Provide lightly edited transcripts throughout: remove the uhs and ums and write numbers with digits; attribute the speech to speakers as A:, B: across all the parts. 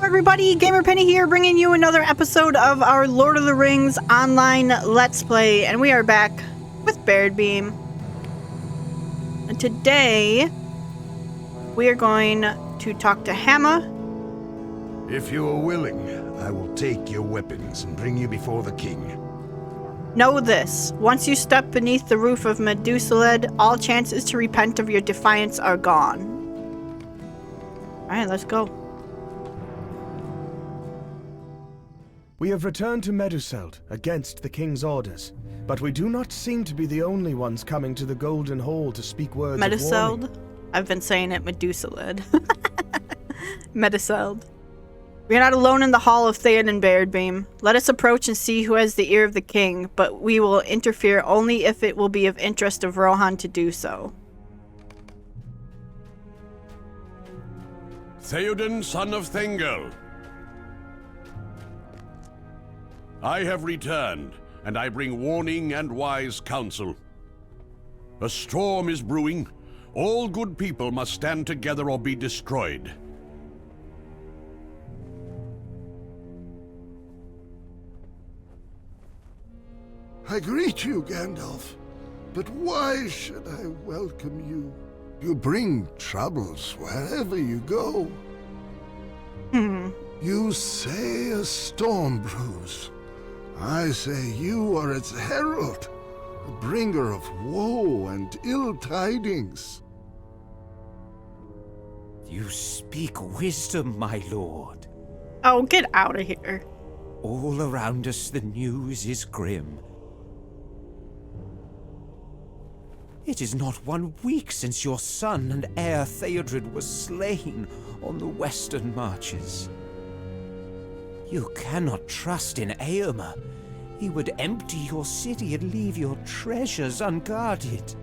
A: Everybody, Gamer Penny here, bringing you another episode of our Lord of the Rings online Let's Play, and we are back with Baradbeam. And today, we are going to talk to Hammer.
B: If you are willing, I will take your weapons and bring you before the king.
A: Know this, once you step beneath the roof of Medusaled, all chances to repent of your defiance are gone. Alright, let's go.
C: We have returned to Meduseld against the king's orders, but we do not seem to be the only ones coming to the Golden Hall to speak words of warning.
A: Meduseld? I've been saying it Medusaled. Meduseld. We are not alone in the hall of Theoden, Baradbeam. Let us approach and see who has the ear of the king, but we will interfere only if it will be of interest of Rohan to do so.
D: Theoden, son of Thengel. I have returned, and I bring warning and wise counsel. A storm is brewing. All good people must stand together or be destroyed.
E: I greet you, Gandalf, but why should I welcome you? You bring troubles wherever you go. You say a storm brews. I say you are its herald, a bringer of woe and ill tidings.
F: You speak wisdom, my lord.
A: Oh, get out of here.
F: All around us the news is grim. It is not 1 week since your son and heir Theodred was slain on the western marches. You cannot trust in Éomer. He would empty your city and leave your treasures unguarded.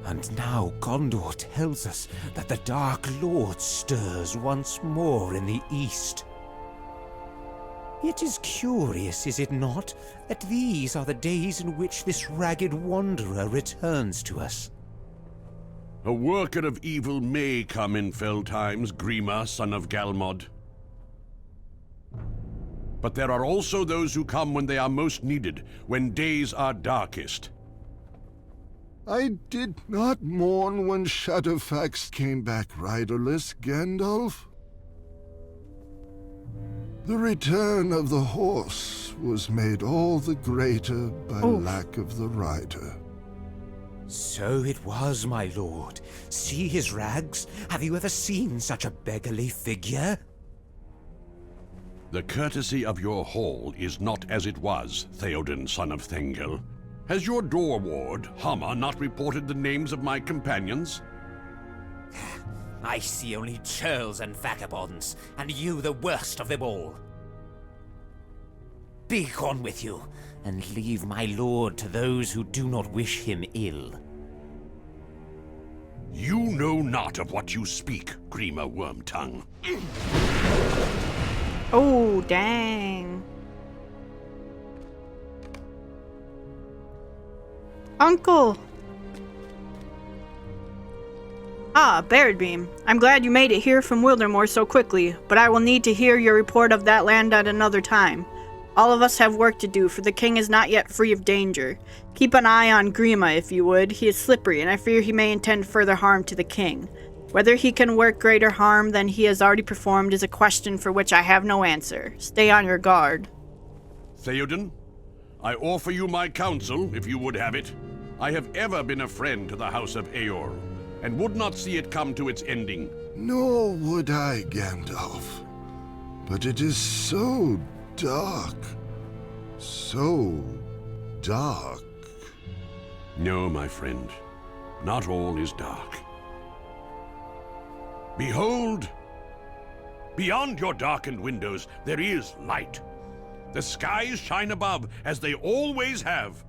F: And now Gondor tells us that the Dark Lord stirs once more in the east. It is curious, is it not, that these are the days in which this ragged wanderer returns to us.
D: A worker of evil may come in fell times, Grima, son of Galmod. But there are also those who come when they are most needed, when days are darkest.
E: I did not mourn when Shadowfax came back riderless, Gandalf. The return of the horse was made all the greater by lack of the rider.
F: So it was, my lord. See his rags? Have you ever seen such a beggarly figure?
D: The courtesy of your hall is not as it was, Theoden, son of Thengel. Has your door ward, Hammer, not reported the names of my companions?
F: I see only churls and vagabonds, and you the worst of them all. Begone with you, and leave my lord to those who do not wish him ill.
D: You know not of what you speak, Grima Wormtongue.
A: Oh, dang. Uncle! Ah, Baradbeam. I'm glad you made it here from Wildermore so quickly, but I will need to hear your report of that land at another time. All of us have work to do, for the king is not yet free of danger. Keep an eye on Grima, if you would. He is slippery, and I fear he may intend further harm to the king. Whether he can work greater harm than he has already performed is a question for which I have no answer. Stay on your guard.
D: Theoden, I offer you my counsel, if you would have it. I have ever been a friend to the House of Eorl, and would not see it come to its ending.
E: Nor would I, Gandalf. But it is so dark. So dark.
D: No, my friend. Not all is dark. Behold! Beyond your darkened windows, there is light. The skies shine above, as they always have.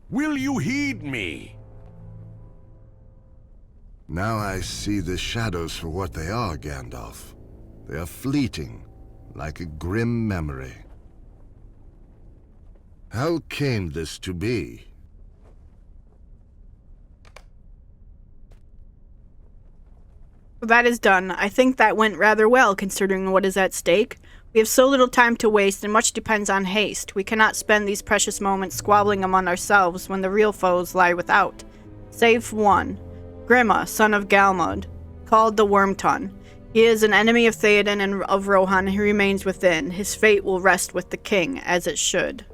D: Will you heed me?
E: Now I see the shadows for what they are, Gandalf. They are fleeting, like a grim memory. How came this to be?
A: That is done. I think that went rather well, considering what is at stake. We have so little time to waste, and much depends on haste. We cannot spend these precious moments squabbling among ourselves when the real foes lie without. Save one. Grima, son of Galmud, called the Wormton. He is an enemy of Theoden and of Rohan, and he remains within. His fate will rest with the king, as it should.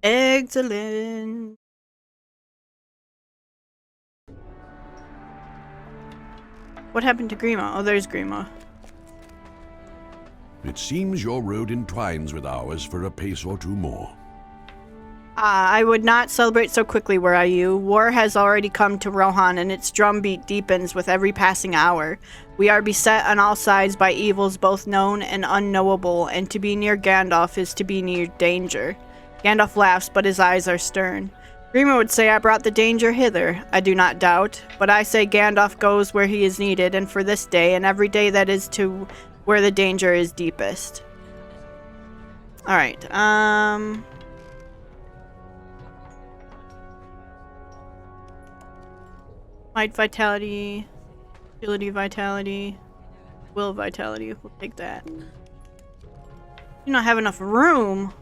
A: Excellent. What happened to Grima? Oh, there's Grima.
D: It seems your road entwines with ours for a pace or two more.
A: I would not celebrate so quickly were I you. War has already come to Rohan, and its drumbeat deepens with every passing hour. We are beset on all sides by evils both known and unknowable, and to be near Gandalf is to be near danger. Gandalf laughs, but his eyes are stern. Grima would say I brought the danger hither. I do not doubt, but I say Gandalf goes where he is needed, and for this day, and every day that is to where the danger is deepest. Alright, Might vitality, agility vitality, will vitality. We'll take that. You don't have enough room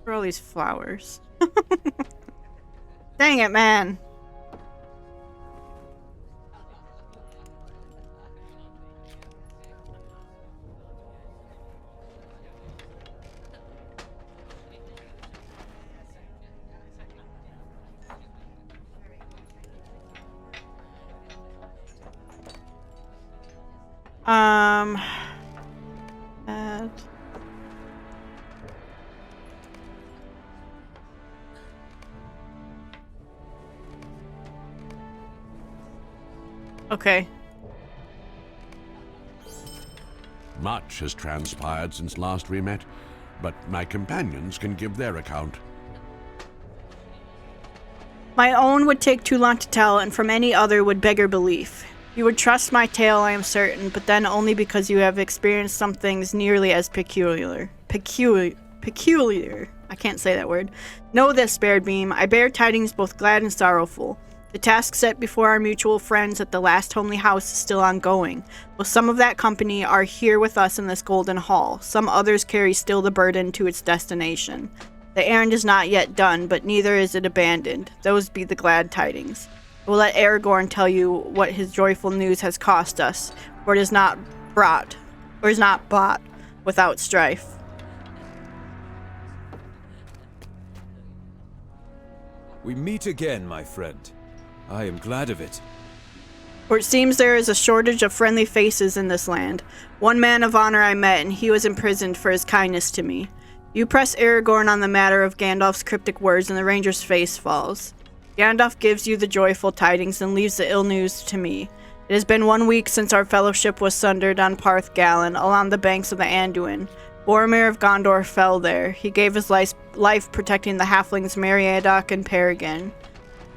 A: for all these flowers. Dang it, man. Add. Okay.
D: Much has transpired since last we met, but my companions can give their account.
A: My own would take too long to tell, and from any other would beggar belief. You would trust my tale, I am certain, but then only because you have experienced some things nearly as peculiar. Peculiar. I can't say that word. Know this, Baradbeam. I bear tidings both glad and sorrowful. The task set before our mutual friends at the last homely house is still ongoing. While some of that company are here with us in this golden hall, some others carry still the burden to its destination. The errand is not yet done, but neither is it abandoned. Those be the glad tidings. I will let Aragorn tell you what his joyful news has cost us, for it is not bought without strife.
G: We meet again, my friend. I am glad of it.
A: For it seems there is a shortage of friendly faces in this land. One man of honor I met, and he was imprisoned for his kindness to me. You press Aragorn on the matter of Gandalf's cryptic words, and the ranger's face falls. Gandalf gives you the joyful tidings and leaves the ill news to me. It has been 1 week since our fellowship was sundered on Parth Galen, along the banks of the Anduin. Boromir of Gondor fell there. He gave his life protecting the halflings Meriadoc and Peregrine.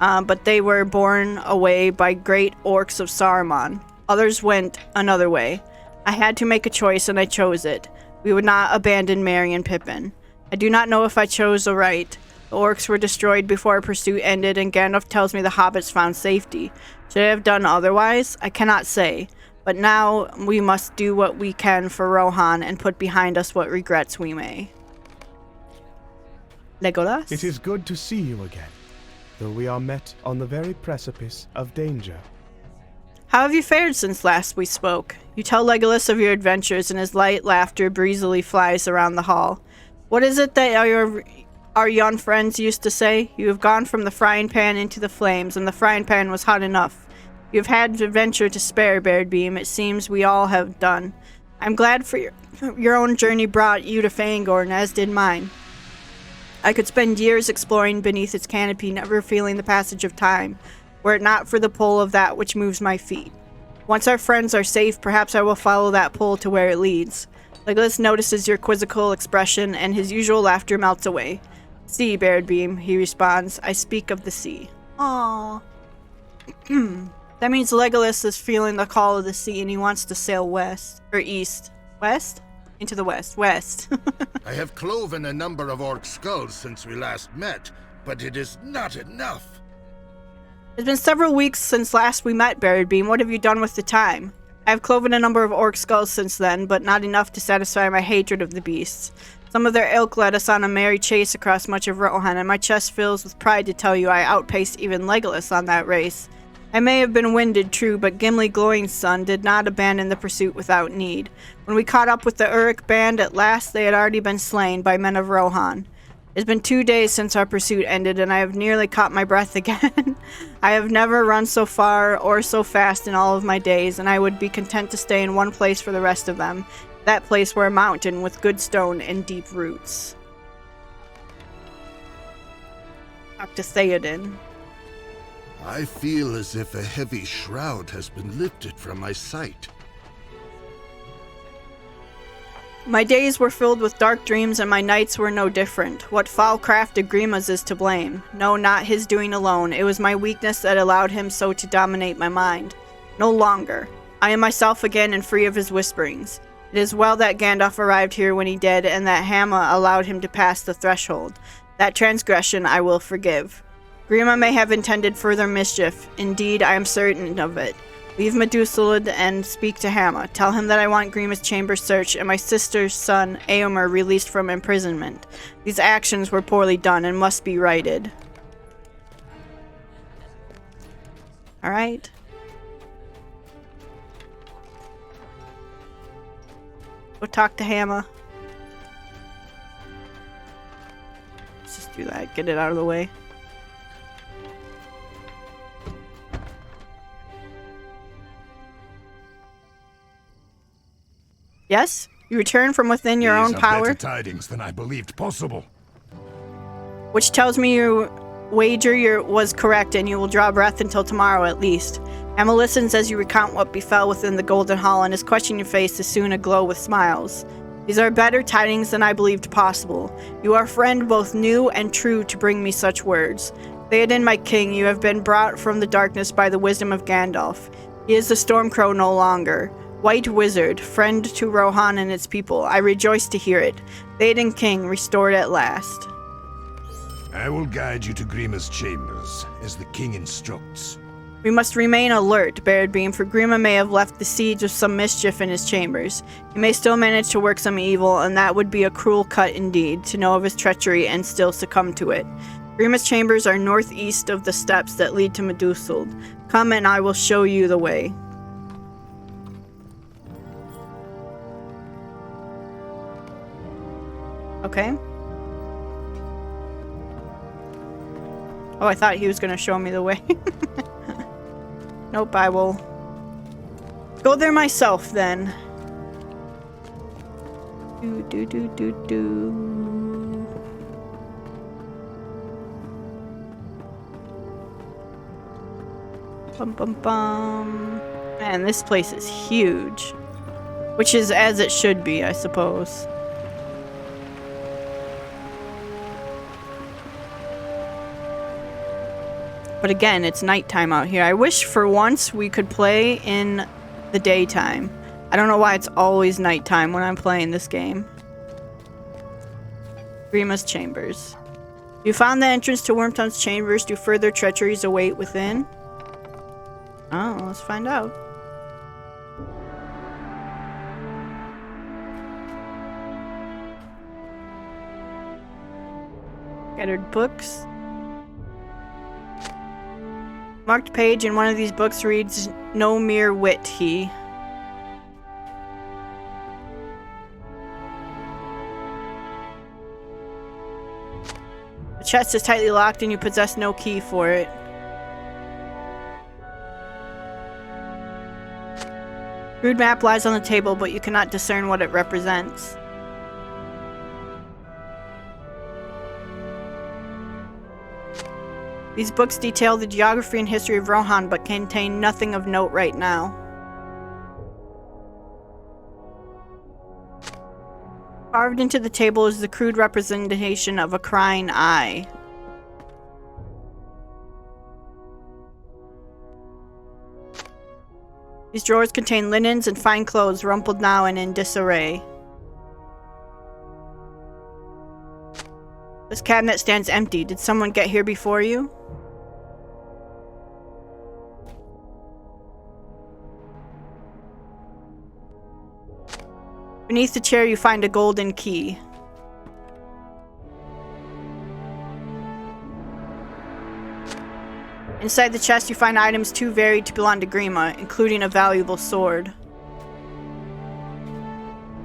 A: But they were borne away by great orcs of Saruman. Others went another way. I had to make a choice, and I chose it. We would not abandon Merry and Pippin. I do not know if I chose aright. The orcs were destroyed before our pursuit ended, and Gandalf tells me the hobbits found safety. Should I have done otherwise? I cannot say. But now we must do what we can for Rohan and put behind us what regrets we may. Legolas?
C: It is good to see you again, though we are met on the very precipice of danger.
A: How have you fared since last we spoke? You tell Legolas of your adventures, and his light laughter breezily flies around the hall. What is it that our young friends used to say? You have gone from the frying pan into the flames, and the frying pan was hot enough. You have had adventure to spare, Baradbeam. It seems we all have done. I'm glad for your own journey brought you to Fangorn, as did mine. I could spend years exploring beneath its canopy, never feeling the passage of time, were it not for the pull of that which moves my feet. Once our friends are safe, perhaps I will follow that pull to where it leads. Legolas notices your quizzical expression, and his usual laughter melts away. Sea, Baradbeam, he responds. I speak of the sea. Aww. That means Legolas is feeling the call of the sea, and he wants to sail west. Or east. West? Into the west. West.
E: I have cloven a number of orc skulls since we last met, but it is not enough.
A: It's been several weeks since last we met, Baradbeam. What have you done with the time? I have cloven a number of orc skulls since then, but not enough to satisfy my hatred of the beasts. Some of their ilk led us on a merry chase across much of Rohan, and my chest fills with pride to tell you I outpaced even Legolas on that race. I may have been winded, true, but Gimli Glowing's son did not abandon the pursuit without need. When we caught up with the Uruk band at last, they had already been slain by men of Rohan. It's been 2 days since our pursuit ended, and I have nearly caught my breath again. I have never run so far or so fast in all of my days, and I would be content to stay in one place for the rest of them. That place were a mountain with good stone and deep roots. Talk to Theoden.
E: I feel as if a heavy shroud has been lifted from my sight.
A: My days were filled with dark dreams, and my nights were no different. What foul craft of Grima's is to blame? No, not his doing alone. It was my weakness that allowed him so to dominate my mind. No longer. I am myself again and free of his whisperings. It is well that Gandalf arrived here when he did, and that Hamma allowed him to pass the threshold. That transgression I will forgive. Grima may have intended further mischief. Indeed, I am certain of it. Leave Medusalud and speak to Hamma. Tell him that I want Grima's chamber searched and my sister's son, Eomer, released from imprisonment. These actions were poorly done and must be righted. Alright. Go talk to Hamma. Let's just do that. Get it out of the way. Yes? You return from within your own power?
B: Better tidings than I believed possible.
A: Which tells me your wager was correct and you will draw breath until tomorrow at least. Emma listens as you recount what befell within the Golden Hall, and his questioning face is soon aglow with smiles. These are better tidings than I believed possible. You are a friend both new and true to bring me such words. Theoden, my king, you have been brought from the darkness by the wisdom of Gandalf. He is the Stormcrow no longer. White Wizard, friend to Rohan and its people. I rejoice to hear it. Theoden King, restored at last.
B: I will guide you to Grima's chambers, as the king instructs.
A: We must remain alert, Baradbeam, for Grima may have left the seeds of some mischief in his chambers. He may still manage to work some evil, and that would be a cruel cut indeed, to know of his treachery and still succumb to it. Grima's chambers are northeast of the steps that lead to Medusald. Come and I will show you the way. Okay. Oh, I thought he was going to show me the way. Nope, I will go there myself then. Do. Bum. Man, this place is huge. Which is as it should be, I suppose. But again, it's nighttime out here. I wish for once we could play in the daytime. I don't know why it's always nighttime when I'm playing this game. Grima's chambers. You found the entrance to Wormtongue's chambers. Do further treacheries await within? Oh, let's find out. Scattered books. Marked page in one of these books reads, "No mere wit, he." The chest is tightly locked and you possess no key for it. Rude map lies on the table, but you cannot discern what it represents. These books detail the geography and history of Rohan, but contain nothing of note right now. Carved into the table is the crude representation of a crying eye. These drawers contain linens and fine clothes, rumpled now and in disarray. This cabinet stands empty. Did someone get here before you? Beneath the chair, you find a golden key. Inside the chest, you find items too varied to belong to Grima, including a valuable sword.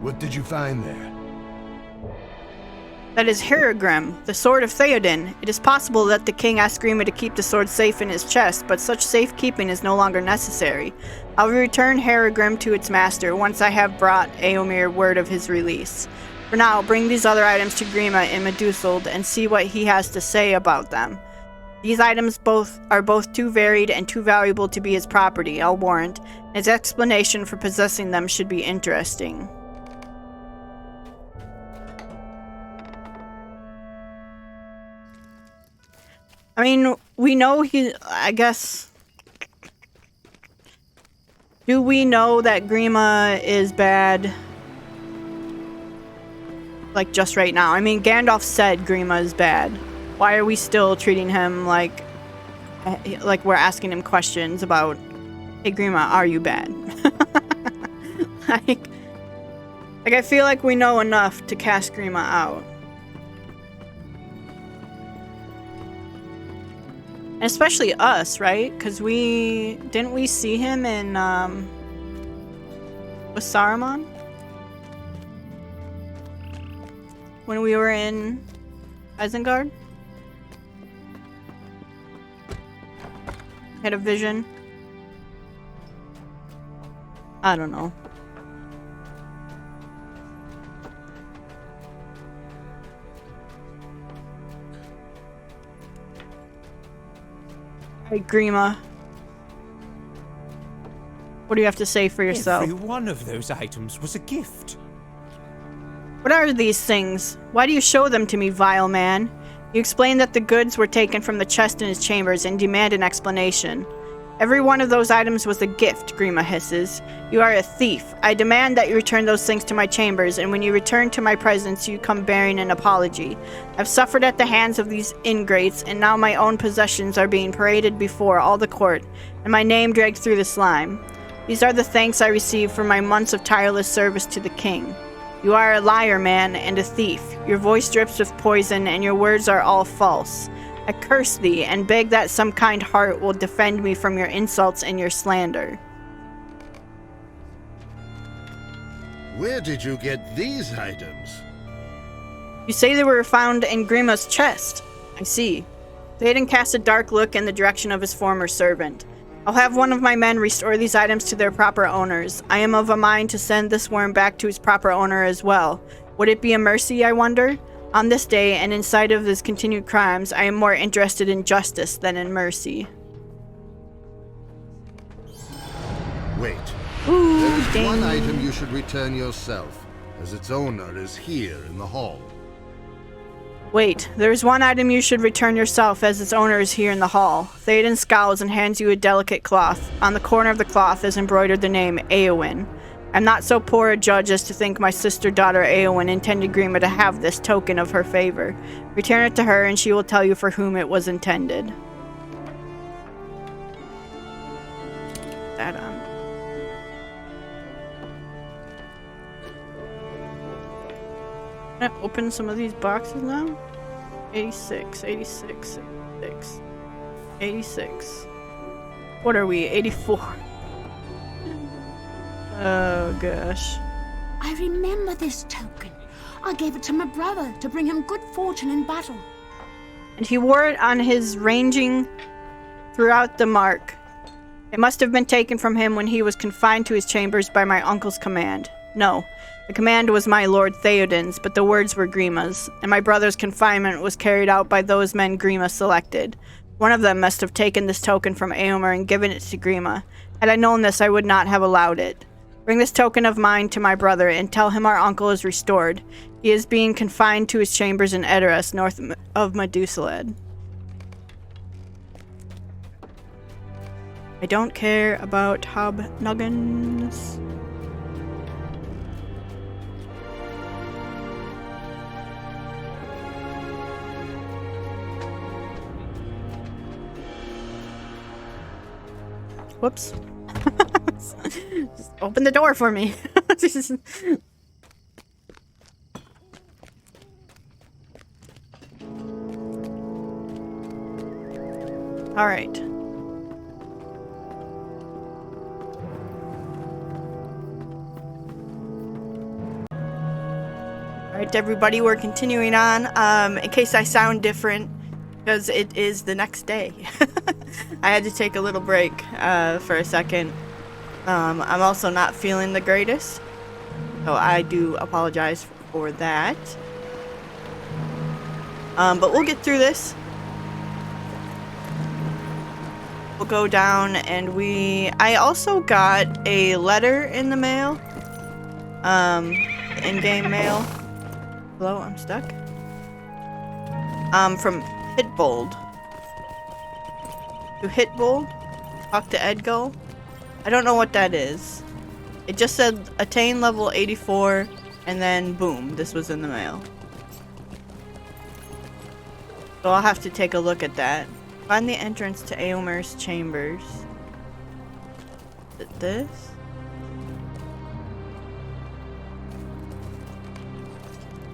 B: What did you find there?
A: That is Haragrim, the sword of Theoden. It is possible that the king asked Grima to keep the sword safe in his chest, but such safekeeping is no longer necessary. I will return Haragrim to its master once I have brought Éomer word of his release. For now, bring these other items to Grima in Meduseld and see what he has to say about them. These items are both too varied and too valuable to be his property, I'll warrant. His explanation for possessing them should be interesting. I mean, we know I guess... Do we know that Grima is bad? Like, just right now. I mean, Gandalf said Grima is bad. Why are we still treating him like we're asking him questions about, hey Grima, are you bad? like I feel like we know enough to cast Grima out. And especially us, right? Because didn't we see him in with Saruman? When we were in Isengard? Had a vision. I don't know. Hey, Grima. What do you have to say for yourself?
F: Every one of those items was a gift.
A: What are these things? Why do you show them to me, vile man? You explain that the goods were taken from the chest in his chambers and demand an explanation. Every one of those items was a gift, Grima hisses. You are a thief. I demand that you return those things to my chambers, and when you return to my presence, you come bearing an apology. I've suffered at the hands of these ingrates, and now my own possessions are being paraded before all the court, and my name dragged through the slime. These are the thanks I receive for my months of tireless service to the king. You are a liar, man, and a thief. Your voice drips with poison, and your words are all false. I curse thee, and beg that some kind heart will defend me from your insults and your slander.
E: Where did you get these items?
A: You say they were found in Grima's chest. I see. Theoden casts a dark look in the direction of his former servant. I'll have one of my men restore these items to their proper owners. I am of a mind to send this worm back to its proper owner as well. Would it be a mercy, I wonder? On this day, and in sight of his continued crimes, I am more interested in justice than in mercy.
E: Wait.
A: Ooh,
E: there is
A: dang.
E: one item you should return yourself, as its owner is here in the hall.
A: Wait, there is one item you should return yourself, as its owner is here in the hall. Theoden scowls and hands you a delicate cloth. On the corner of the cloth is embroidered the name Éowyn. I'm not so poor a judge as to think my sister-daughter Éowyn intended Grima to have this token of her favor. Return it to her, and she will tell you for whom it was intended. That Can I open some of these boxes now? 86, 86, 86, 86. What are we? 84. Oh gosh.
H: I remember this token. I gave it to my brother to bring him good fortune in battle.
A: And he wore it on his ranging throughout the mark. It must have been taken from him when he was confined to his chambers by my uncle's command. No, the command was my lord Theoden's, but the words were Grima's, and my brother's confinement was carried out by those men Grima selected. One of them must have taken this token from Éomer and given it to Grima. Had I known this, I would not have allowed it. Bring this token of mine to my brother, and tell him our uncle is restored. He is being confined to his chambers in Edoras, north of Meduseld. I don't care about hobnoggins. Whoops. Just open the door for me. All right. All right, everybody, we're continuing on. In case I sound different, because it is the next day. I had to take a little break for a second. I'm also not feeling the greatest, so I do apologize for that. But we'll get through this. We'll go down and I also got a letter in the mail. In-game mail. Hello, I'm stuck. From Hitbold. To Hitbold? Talk to Edgo? I don't know what that is. It just said attain level 84, and then boom, this was in the mail. So I'll have to take a look at that. Find the entrance to Eomer's chambers. Is it this?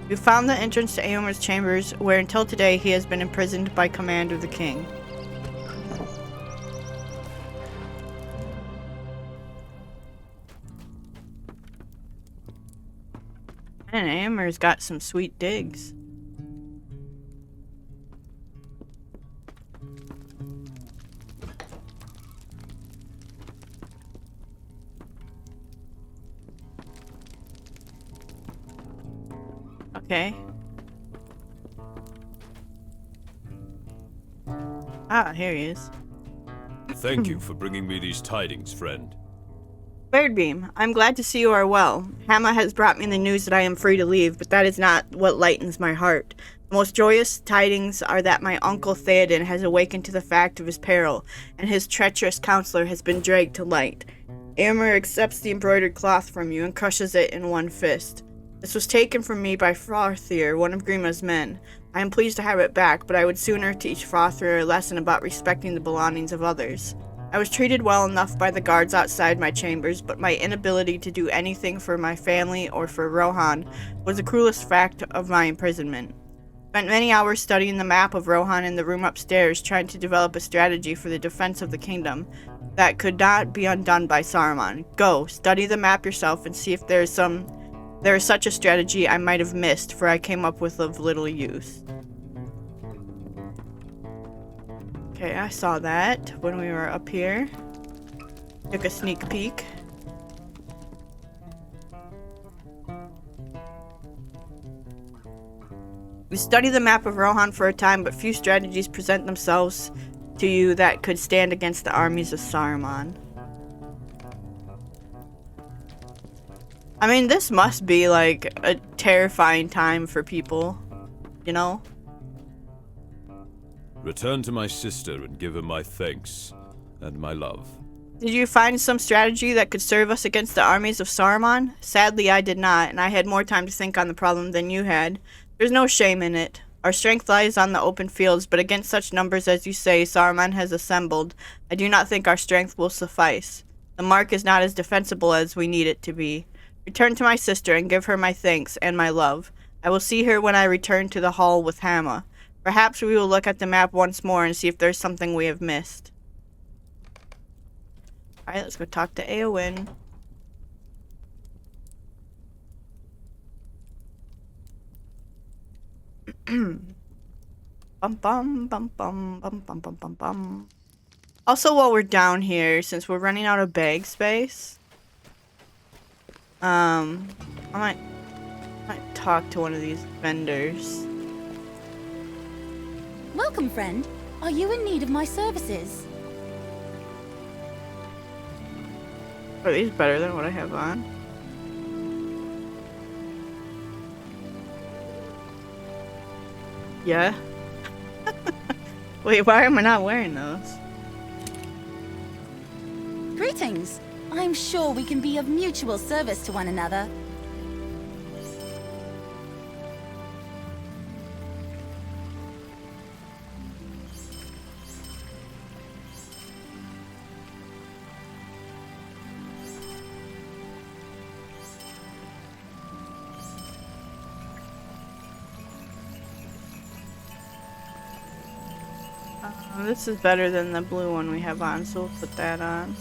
A: You found the entrance to Eomer's chambers, where until today he has been imprisoned by command of the king. And Eomer's got some sweet digs. Okay. Ah, here he is.
G: Thank you for bringing me these tidings, friend.
A: Baradbeam, I'm glad to see you are well. Hamma has brought me the news that I am free to leave, but that is not what lightens my heart. The most joyous tidings are that my uncle Theoden has awakened to the fact of his peril, and his treacherous counselor has been dragged to light. Eomer accepts the embroidered cloth from you and crushes it in one fist. This was taken from me by Frothier, one of Grima's men. I am pleased to have it back, but I would sooner teach Frothier a lesson about respecting the belongings of others. I was treated well enough by the guards outside my chambers, but my inability to do anything for my family or for Rohan was the cruelest fact of my imprisonment. Spent many hours studying the map of Rohan in the room upstairs, trying to develop a strategy for the defense of the kingdom that could not be undone by Saruman. Go, study the map yourself and see if there is such a strategy I might have missed, for I came up with of little use. Okay, I saw that when we were up here. Took a sneak peek. You study the map of Rohan for a time, but few strategies present themselves to you that could stand against the armies of Saruman. I mean, this must be like a terrifying time for people, you know?
G: Return to my sister and give her my thanks and my love.
A: Did you find some strategy that could serve us against the armies of Saruman? Sadly, I did not, and I had more time to think on the problem than you had. There's no shame in it. Our strength lies on the open fields, but against such numbers as you say Saruman has assembled, I do not think our strength will suffice. The mark is not as defensible as we need it to be. Return to my sister and give her my thanks and my love. I will see her when I return to the hall with Hamma. Perhaps we will look at the map once more and see if there's something we have missed. Alright, let's go talk to Eowyn. Bum bum bum bum bum bum bum bum bum. Also, while we're down here, since we're running out of bag space, I might talk to one of these vendors.
I: Welcome, friend. Are you in need of my services?
A: Are these better than what I have on? Yeah. Wait, why am I not wearing those?
I: Greetings. I'm sure we can be of mutual service to one another.
A: This is better than the blue one we have on, so we'll put that on.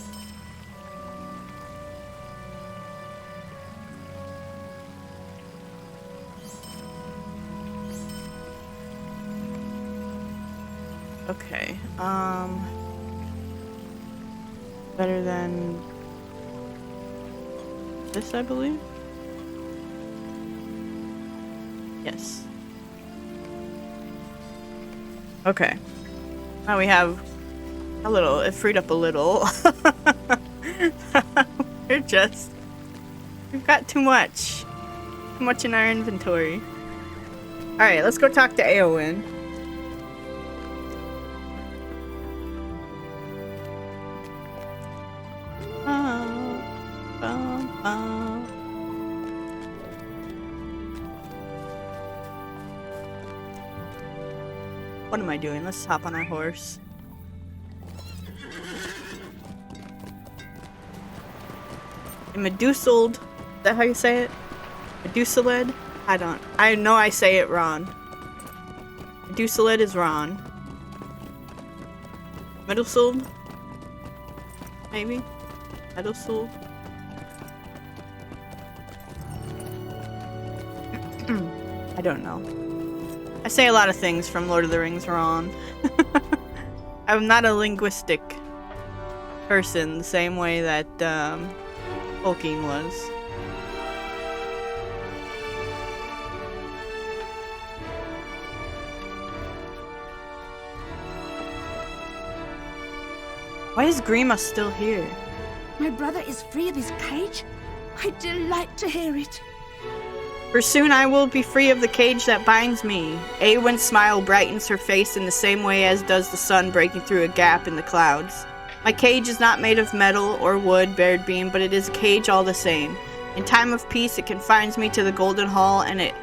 A: Okay, better than this, I believe. Yes. Okay. Now we have a little, it freed up a little. We've got too much. Too much in our inventory. Alright, let's go talk to Eowyn. What am I doing? Let's hop on our horse. Medusald. Is that how you say it? Medusaled? I know I say it wrong. Medusaled is wrong. Medusald? Maybe? Medusald? I don't know. I say a lot of things from Lord of the Rings wrong. I'm not a linguistic person the same way that Tolkien was. Why is Grima still here?
H: My brother is free of his cage? I delight to hear it.
A: For soon I will be free of the cage that binds me. Eowyn's smile brightens her face in the same way as does the sun breaking through a gap in the clouds. My cage is not made of metal or wood, Baradbeam, but it is a cage all the same. In time of peace, it confines me to the Golden Hall and its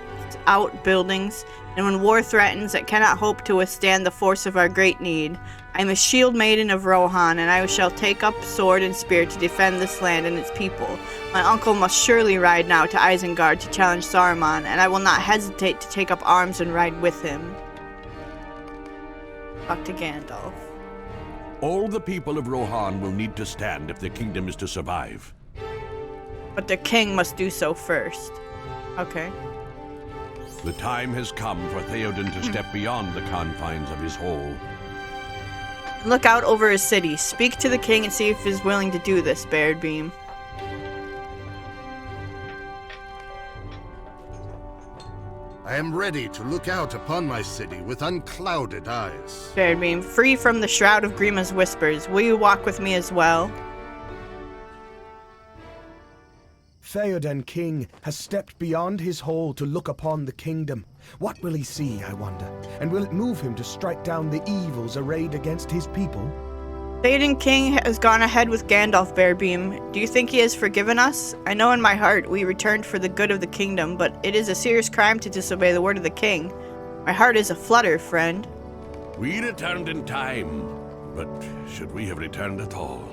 A: outbuildings, and when war threatens, it cannot hope to withstand the force of our great need. I am a shield maiden of Rohan, and I shall take up sword and spear to defend this land and its people. My uncle must surely ride now to Isengard to challenge Saruman, and I will not hesitate to take up arms and ride with him. Talk to Gandalf.
D: All the people of Rohan will need to stand if the kingdom is to survive.
A: But the king must do so first. Okay.
D: The time has come for Theoden to step beyond the confines of his hole.
A: Look out over his city. Speak to the king and see if he is willing to do this, Baradbeam.
E: I am ready to look out upon my city with unclouded eyes.
A: Baradbeam, free from the shroud of Grima's whispers, will you walk with me as well?
C: Theoden King has stepped beyond his hall to look upon the kingdom. What will he see, I wonder? And will it move him to strike down the evils arrayed against his people?
A: Theoden King has gone ahead with Gandalf, Baradbeam. Do you think he has forgiven us? I know in my heart we returned for the good of the kingdom, but it is a serious crime to disobey the word of the king. My heart is aflutter, friend.
D: We returned in time, but should we have returned at all?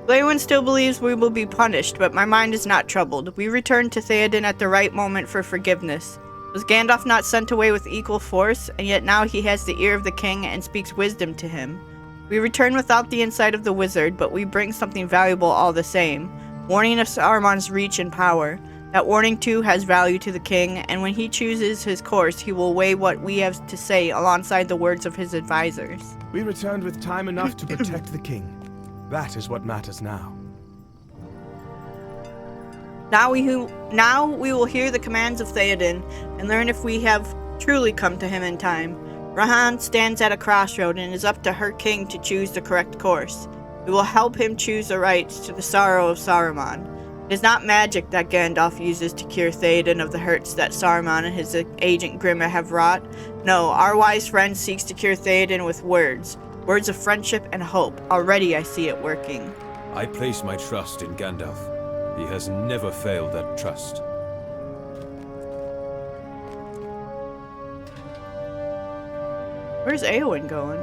A: Gladden still believes we will be punished, but my mind is not troubled. We returned to Theoden at the right moment for forgiveness. Was Gandalf not sent away with equal force, and yet now he has the ear of the king and speaks wisdom to him? We return without the insight of the wizard, but we bring something valuable all the same. Warning of Saruman's reach and power. That warning too has value to the king, and when he chooses his course, he will weigh what we have to say alongside the words of his advisors.
C: We returned with time enough to protect the king. That is what matters now.
A: Now we will hear the commands of Theoden and learn if we have truly come to him in time. Rohan stands at a crossroad and is up to her king to choose the correct course. We will help him choose the right to the sorrow of Saruman. It is not magic that Gandalf uses to cure Theoden of the hurts that Saruman and his agent Grima have wrought. No, our wise friend seeks to cure Theoden with words. Words of friendship and hope. Already I see it working.
G: I place my trust in Gandalf. He has never failed that trust.
A: Where's Eowyn going?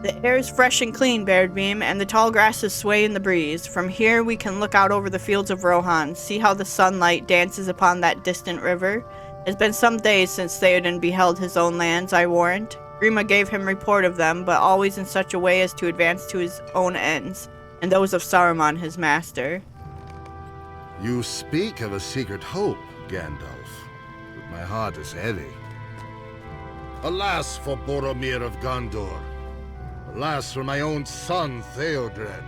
A: The air is fresh and clean, Baradbeam, and the tall grasses sway in the breeze. From here we can look out over the fields of Rohan, see how the sunlight dances upon that distant river. It's been some days since Theoden beheld his own lands, I warrant. Grima gave him report of them, but always in such a way as to advance to his own ends, and those of Saruman his master.
E: You speak of a secret hope, Gandalf, but my heart is heavy. Alas for Boromir of Gondor. Alas for my own son, Theodred.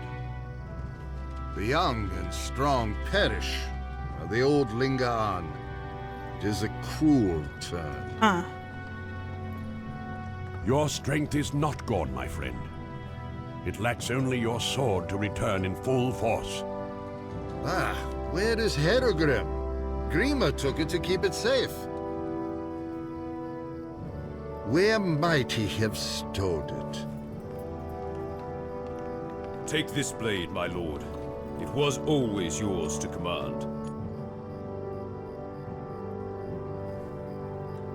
E: The young and strong perish, while the old linger on. It is a cruel turn.
A: Huh.
D: Your strength is not gone, my friend. It lacks only your sword to return in full force.
E: Ah, where is Herogrim? Grima took it to keep it safe. Where might he have stowed it?
G: Take this blade, my lord. It was always yours to command.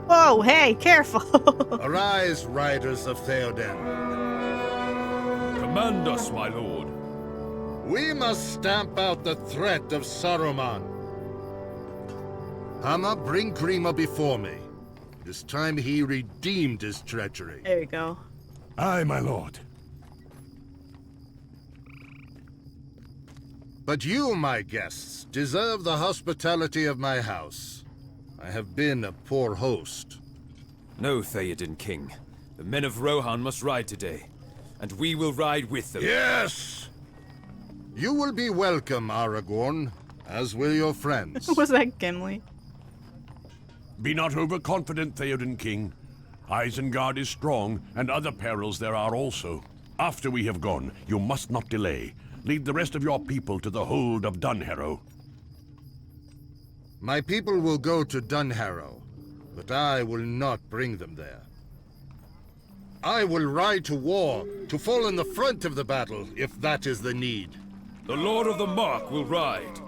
A: Whoa, hey, careful!
E: Arise, riders of Theoden.
G: Command us, my lord.
E: We must stamp out the threat of Saruman. Hama, bring Grima before me. This time he redeemed his treachery.
A: There you go.
B: Aye, my lord.
E: But you, my guests, deserve the hospitality of my house. I have been a poor host.
G: No, Theoden, King. The men of Rohan must ride today, and we will ride with them.
E: Yes! You will be welcome, Aragorn, as will your friends.
A: Was that Gimli?
D: Be not overconfident, Theoden King. Isengard is strong, and other perils there are also. After we have gone, you must not delay. Lead the rest of your people to the hold of Dunharrow.
E: My people will go to Dunharrow, but I will not bring them there. I will ride to war, to fall in the front of the battle, if that is the need.
G: The Lord of the Mark will ride.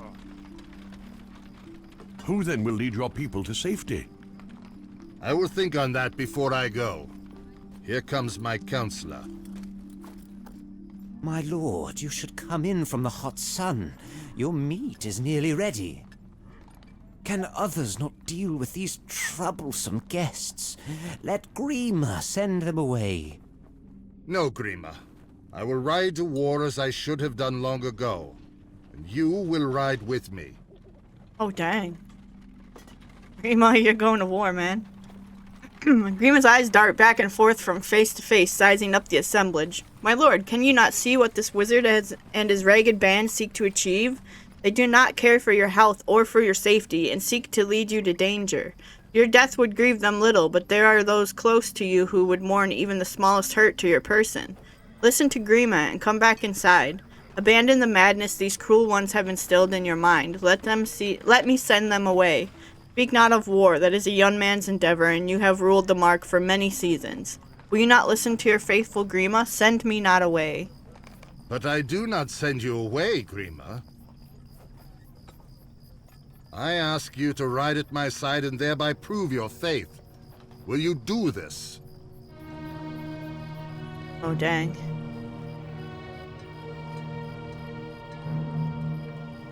D: Who then will lead your people to safety?
E: I will think on that before I go. Here comes my counselor.
F: My lord, you should come in from the hot sun. Your meat is nearly ready. Can others not deal with these troublesome guests? Let Grima send them away.
E: No, Grima. I will ride to war as I should have done long ago. And you will ride with me.
A: Oh, dang. Grima, you're going to war, man. Grima's eyes dart back and forth from face to face, sizing up the assemblage. My lord, can you not see what this wizard and his ragged band seek to achieve? They do not care for your health or for your safety, and seek to lead you to danger. Your death would grieve them little, but there are those close to you who would mourn even the smallest hurt to your person. Listen to Grima and come back inside. Abandon the madness these cruel ones have instilled in your mind. Let me send them away. Speak not of war, that is a young man's endeavor, and you have ruled the Mark for many seasons. Will you not listen to your faithful Grima? Send me not away.
E: But I do not send you away, Grima. I ask you to ride at my side and thereby prove your faith. Will you do this?
A: Oh, dang.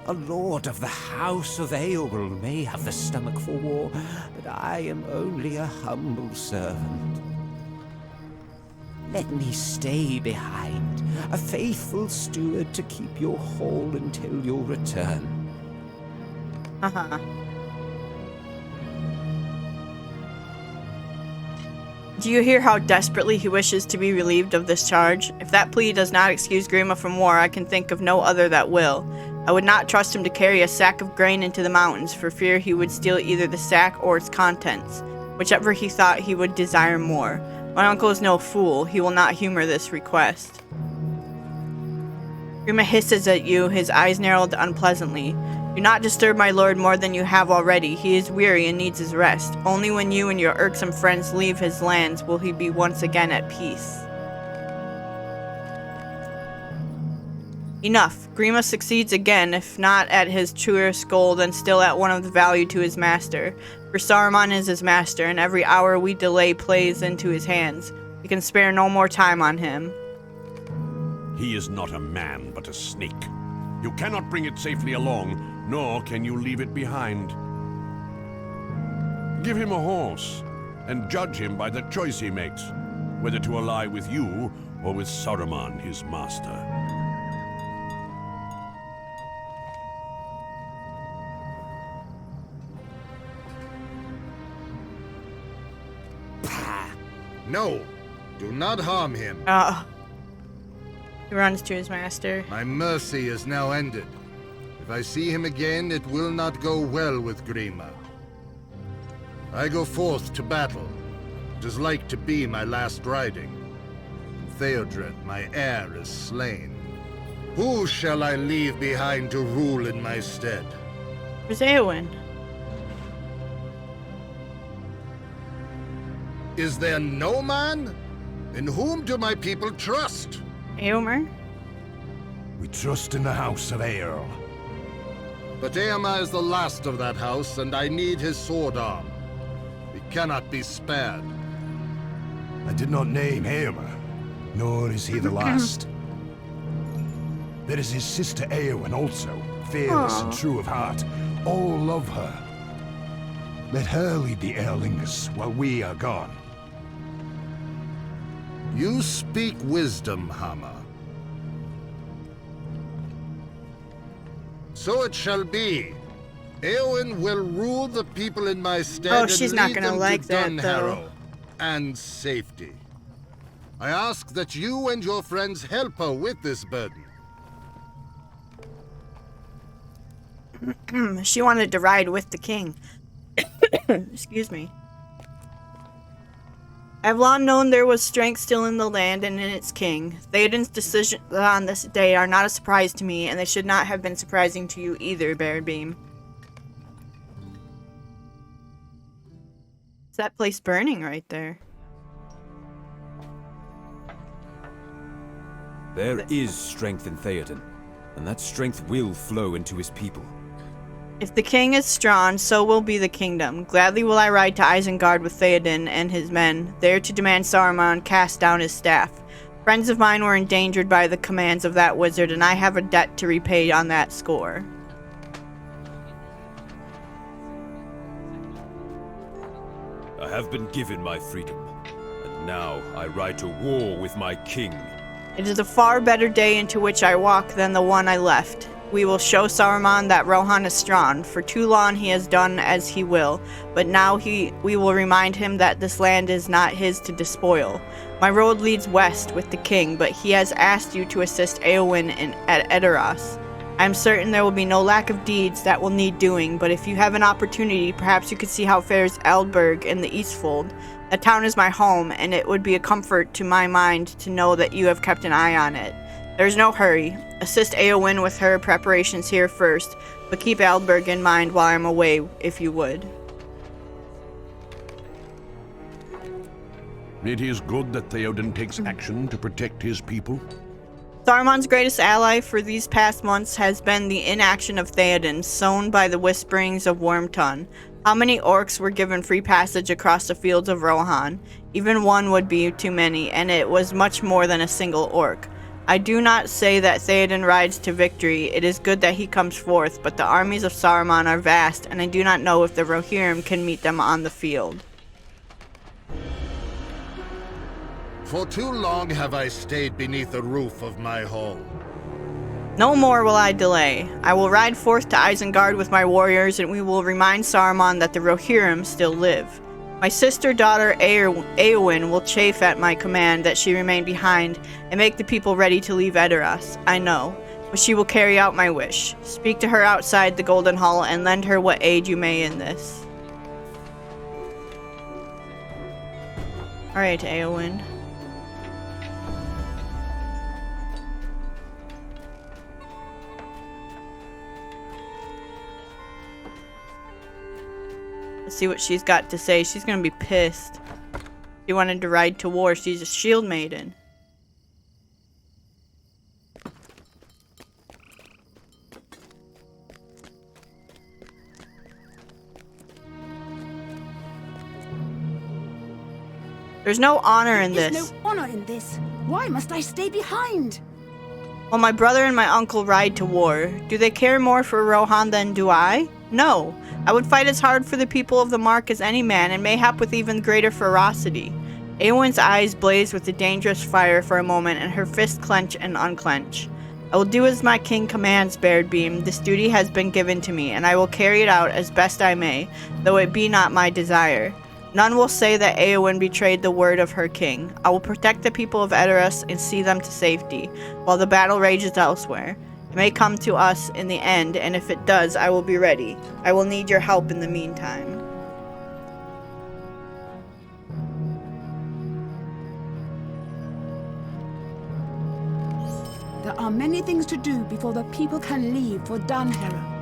F: A lord of the House of Eowyn may have the stomach for war, but I am only a humble servant. Let me stay behind, a faithful steward to keep your hall until your return.
A: Haha. Do you hear how desperately he wishes to be relieved of this charge? If that plea does not excuse Grima from war, I can think of no other that will. I would not trust him to carry a sack of grain into the mountains, for fear he would steal either the sack or its contents, whichever he thought he would desire more. My uncle is no fool. He will not humor this request. Grima hisses at you, his eyes narrowed unpleasantly. Do not disturb my lord more than you have already. He is weary and needs his rest. Only when you and your irksome friends leave his lands will he be once again at peace. Enough. Grima succeeds again, if not at his truest goal, then still at one of the value to his master. For Saruman is his master, and every hour we delay plays into his hands. We can spare no more time on him.
D: He is not a man, but a snake. You cannot bring it safely along, nor can you leave it behind. Give him a horse, and judge him by the choice he makes, whether to ally with you or with Saruman, his master.
E: No, do not harm him.
A: He runs to his master.
E: My mercy is now ended. If I see him again, it will not go well with Grima. I go forth to battle. It is like to be my last riding. Theodred, my heir, is slain. Who shall I leave behind to rule in my stead?
A: Where's Eowyn?
E: Is there no man? In whom do my people trust?
A: Eomer?
B: We trust in the House of Earl.
E: But Eomer is the last of that house, and I need his sword arm. He cannot be spared.
B: I did not name Eomer, nor is he the last. There is his sister Eowyn also, fearless and true of heart. All love her. Let her lead the Erlingers while we are gone.
E: You speak wisdom, Hammer. So it shall be. Eowyn will rule the people in my stead.
A: Oh, she's not gonna
E: them
A: like
E: to
A: that,
E: Dunharrow
A: though.
E: and safety. I ask that you and your friends help her with this burden.
A: She wanted to ride with the king. Excuse me. I've long known there was strength still in the land and in its king. Theoden's decisions on this day are not a surprise to me, and they should not have been surprising to you either, Baradbeam. Is that place burning right there?
G: There is strength in Theoden, and that strength will flow into his people.
A: If the king is strong, so will be the kingdom. Gladly will I ride to Isengard with Theoden and his men, there to demand Saruman cast down his staff. Friends of mine were endangered by the commands of that wizard, and I have a debt to repay on that score.
G: I have been given my freedom, and now I ride to war with my king.
A: It is a far better day into which I walk than the one I left. We will show Saruman that Rohan is strong. For too long he has done as he will, but now we will remind him that this land is not his to despoil. My road leads west with the king, but he has asked you to assist Eowyn at Edoras. I am certain there will be no lack of deeds that will need doing, but if you have an opportunity, perhaps you could see how fares Eldberg in the Eastfold. The town is my home, and it would be a comfort to my mind to know that you have kept an eye on it. There's no hurry. Assist Eowyn with her preparations here first, but keep Eldberg in mind while I'm away, if you would.
D: It is good that Theoden takes action to protect his people.
A: Saruman's greatest ally for these past months has been the inaction of Theoden, sown by the whisperings of Wormtongue. How many orcs were given free passage across the fields of Rohan? Even one would be too many, and it was much more than a single orc. I do not say that Theoden rides to victory. It is good that he comes forth, but the armies of Saruman are vast, and I do not know if the Rohirrim can meet them on the field.
E: For too long have I stayed beneath the roof of my hall.
A: No more will I delay. I will ride forth to Isengard with my warriors, and we will remind Saruman that the Rohirrim still live. My sister-daughter Eowyn will chafe at my command that she remain behind and make the people ready to leave Edoras, I know, but she will carry out my wish. Speak to her outside the Golden Hall and lend her what aid you may in this. Alright, Eowyn. Let's see what she's got to say. She's gonna be pissed. She wanted to ride to war. She's a shield maiden. There's no honor in this.
H: There's no honor in this. Why must I stay behind?
A: Well, my brother and my uncle ride to war. Do they care more for Rohan than do I? No, I would fight as hard for the people of the Mark as any man, and mayhap with even greater ferocity. Eowyn's eyes blaze with a dangerous fire for a moment, and her fists clench and unclench. I will do as my king commands, Baradbeam. This duty has been given to me, and I will carry it out as best I may, though it be not my desire. None will say that Eowyn betrayed the word of her king. I will protect the people of Edoras and see them to safety, while the battle rages elsewhere. It may come to us in the end, and if it does, I will be ready. I will need your help in the meantime.
H: There are many things to do before the people can leave for Dunharrow.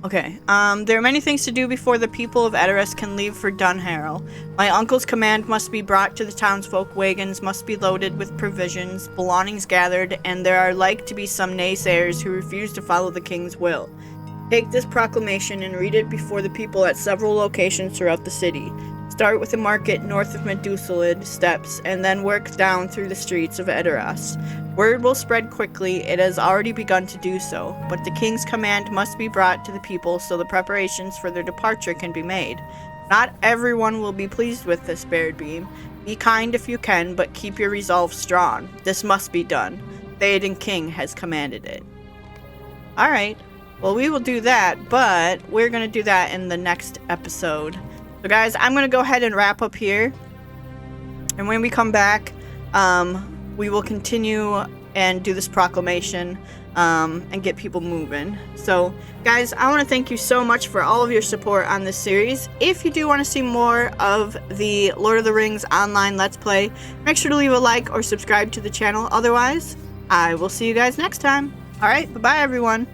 A: Okay, there are many things to do before the people of Edoras can leave for Dunharrow. My uncle's command must be brought to the townsfolk, wagons must be loaded with provisions, belongings gathered, and there are like to be some naysayers who refuse to follow the king's will. Take this proclamation and read it before the people at several locations throughout the city. Start with the market north of Medusalid steps, and then work down through the streets of Edoras. Word will spread quickly, it has already begun to do so, but the king's command must be brought to the people so the preparations for their departure can be made. Not everyone will be pleased with this, Baradbeam. Be kind if you can, but keep your resolve strong. This must be done. Theoden King has commanded it. Alright, well we will do that, but we're going to do that in the next episode. So guys, I'm going to go ahead and wrap up here. And when we come back, we will continue and do this proclamation and get people moving. So guys, I want to thank you so much for all of your support on this series. If you do want to see more of the Lord of the Rings online Let's Play, make sure to leave a like or subscribe to the channel. Otherwise, I will see you guys next time. Alright, bye-bye everyone.